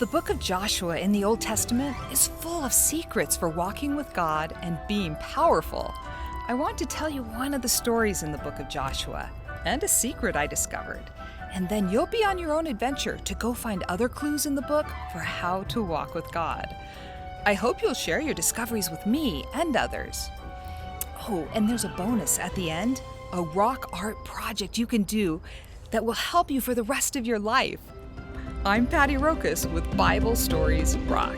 The book of Joshua in the Old Testament is full of secrets for walking with God and being powerful. I want to tell you one of the stories in the book of Joshua and a secret I discovered. And then you'll be on your own adventure to go find other clues in the book for how to walk with God. I hope you'll share your discoveries with me and others. Oh, and there's a bonus at the end, a rock art project you can do that will help you for the rest of your life. I'm Patti Rokus with Bible Stories Rock.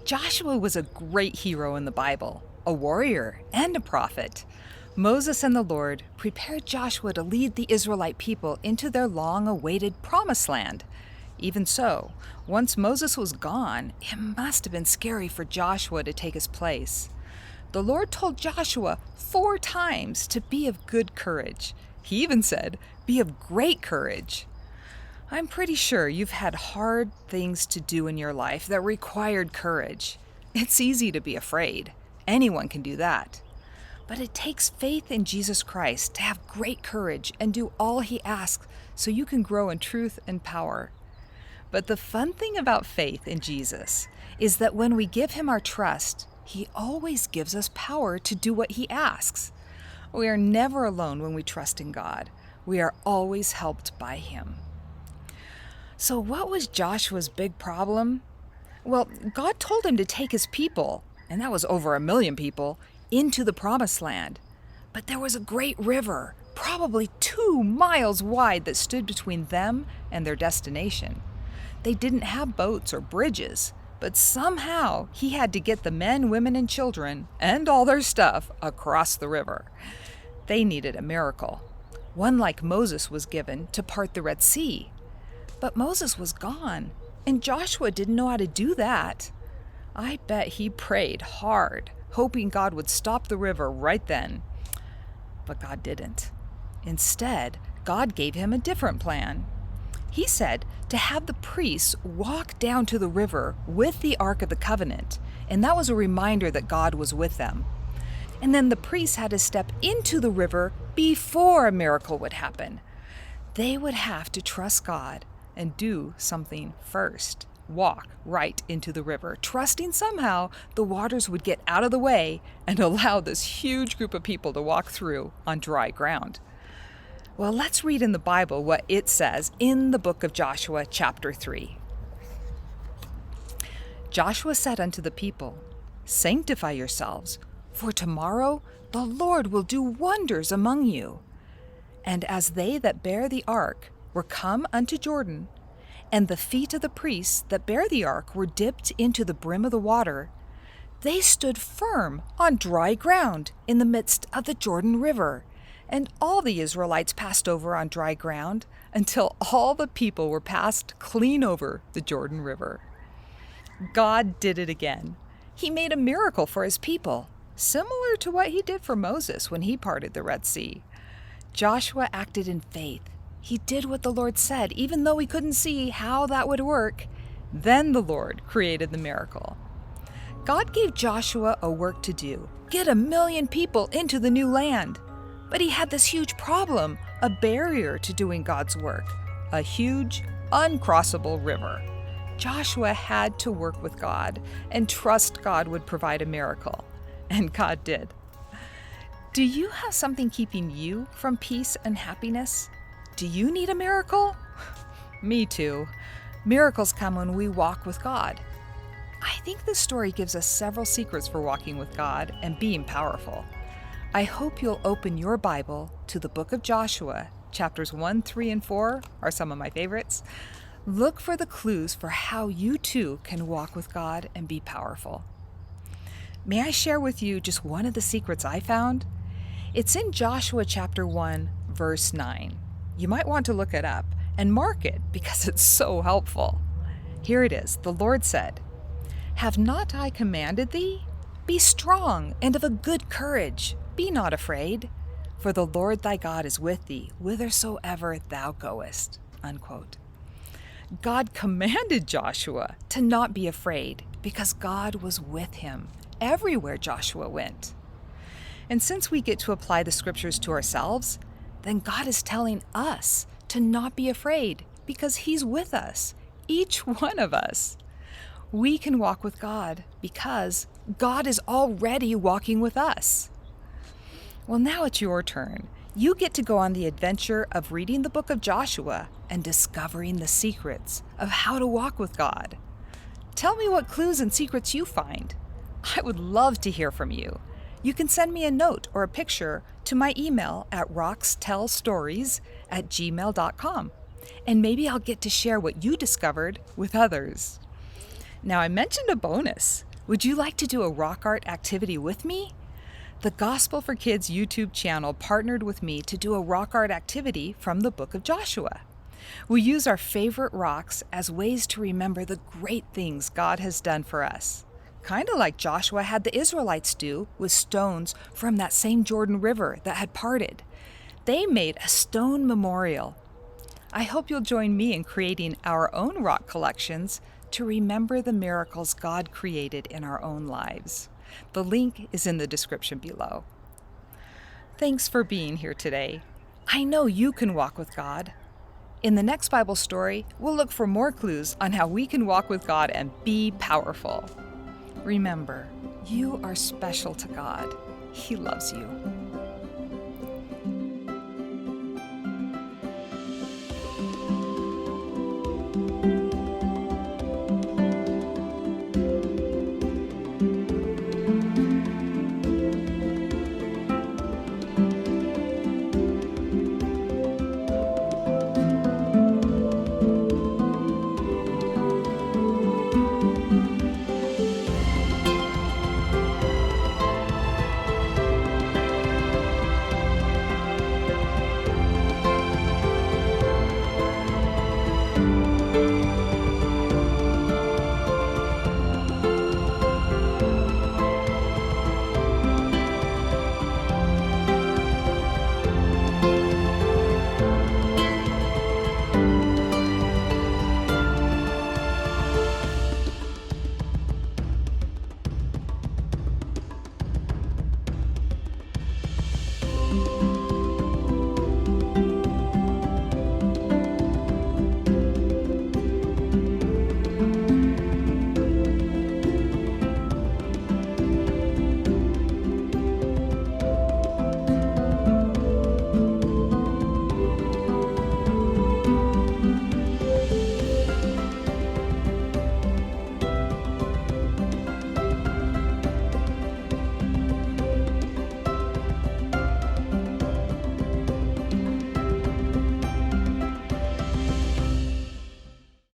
Joshua was a great hero in the Bible, a warrior and a prophet. Moses and the Lord prepared Joshua to lead the Israelite people into their long-awaited promised land. Even so, once Moses was gone, it must have been scary for Joshua to take his place. The Lord told Joshua 4 times to be of good courage. He even said, "Be of great courage." I'm pretty sure you've had hard things to do in your life that required courage. It's easy to be afraid. Anyone can do that. But it takes faith in Jesus Christ to have great courage and do all He asks so you can grow in truth and power. But the fun thing about faith in Jesus is that when we give Him our trust, He always gives us power to do what He asks. We are never alone when we trust in God. We are always helped by Him. So what was Joshua's big problem? Well, God told him to take his people, and that was over 1 million people, into the promised land. But there was a great river, probably 2 miles wide, that stood between them and their destination. They didn't have boats or bridges, but somehow he had to get the men, women, and children, and all their stuff, across the river. They needed a miracle. One like Moses was given to part the Red Sea. But Moses was gone, and Joshua didn't know how to do that. I bet he prayed hard, hoping God would stop the river right then. But God didn't. Instead, God gave him a different plan. He said to have the priests walk down to the river with the Ark of the Covenant, and that was a reminder that God was with them. And then the priests had to step into the river before a miracle would happen. They would have to trust God and do something first. Walk right into the river, trusting somehow the waters would get out of the way and allow this huge group of people to walk through on dry ground. Well, let's read in the Bible what it says in the book of Joshua, chapter 3. Joshua said unto the people, "Sanctify yourselves, for tomorrow the Lord will do wonders among you." And as they that bear the ark were come unto Jordan, and the feet of the priests that bear the ark were dipped into the brim of the water, they stood firm on dry ground in the midst of the Jordan River, and all the Israelites passed over on dry ground until all the people were passed clean over the Jordan River. God did it again. He made a miracle for His people, similar to what He did for Moses when he parted the Red Sea. Joshua acted in faith. He did what the Lord said, even though he couldn't see how that would work. Then the Lord created the miracle. God gave Joshua a work to do, get 1 million people into the new land. But he had this huge problem, a barrier to doing God's work, a huge, uncrossable river. Joshua had to work with God and trust God would provide a miracle. And God did. Do you have something keeping you from peace and happiness? Do you need a miracle? Me too. Miracles come when we walk with God. I think this story gives us several secrets for walking with God and being powerful. I hope you'll open your Bible to the book of Joshua. Chapters 1, 3, and 4 are some of my favorites. Look for the clues for how you too can walk with God and be powerful. May I share with you just one of the secrets I found? It's in Joshua chapter 1, verse 9. You might want to look it up and mark it because it's so helpful. Here it is. The Lord said, "Have not I commanded thee? Be strong and of a good courage. Be not afraid, for the Lord thy God is with thee whithersoever thou goest." Unquote. God commanded Joshua to not be afraid because God was with him everywhere Joshua went. And since we get to apply the scriptures to ourselves, then God is telling us to not be afraid because He's with us, each one of us. We can walk with God because God is already walking with us. Well, now it's your turn. You get to go on the adventure of reading the book of Joshua and discovering the secrets of how to walk with God. Tell me what clues and secrets you find. I would love to hear from you. You can send me a note or a picture to my email at rockstellstories@gmail.com, and maybe I'll get to share what you discovered with others. Now, I mentioned a bonus. Would you like to do a rock art activity with me? The Gospel for Kids YouTube channel partnered with me to do a rock art activity from the book of Joshua. We use our favorite rocks as ways to remember the great things God has done for us. Kind of like Joshua had the Israelites do with stones from that same Jordan River that had parted. They made a stone memorial. I hope you'll join me in creating our own rock collections to remember the miracles God created in our own lives. The link is in the description below. Thanks for being here today. I know you can walk with God. In the next Bible story, we'll look for more clues on how we can walk with God and be powerful. Remember, you are special to God. He loves you.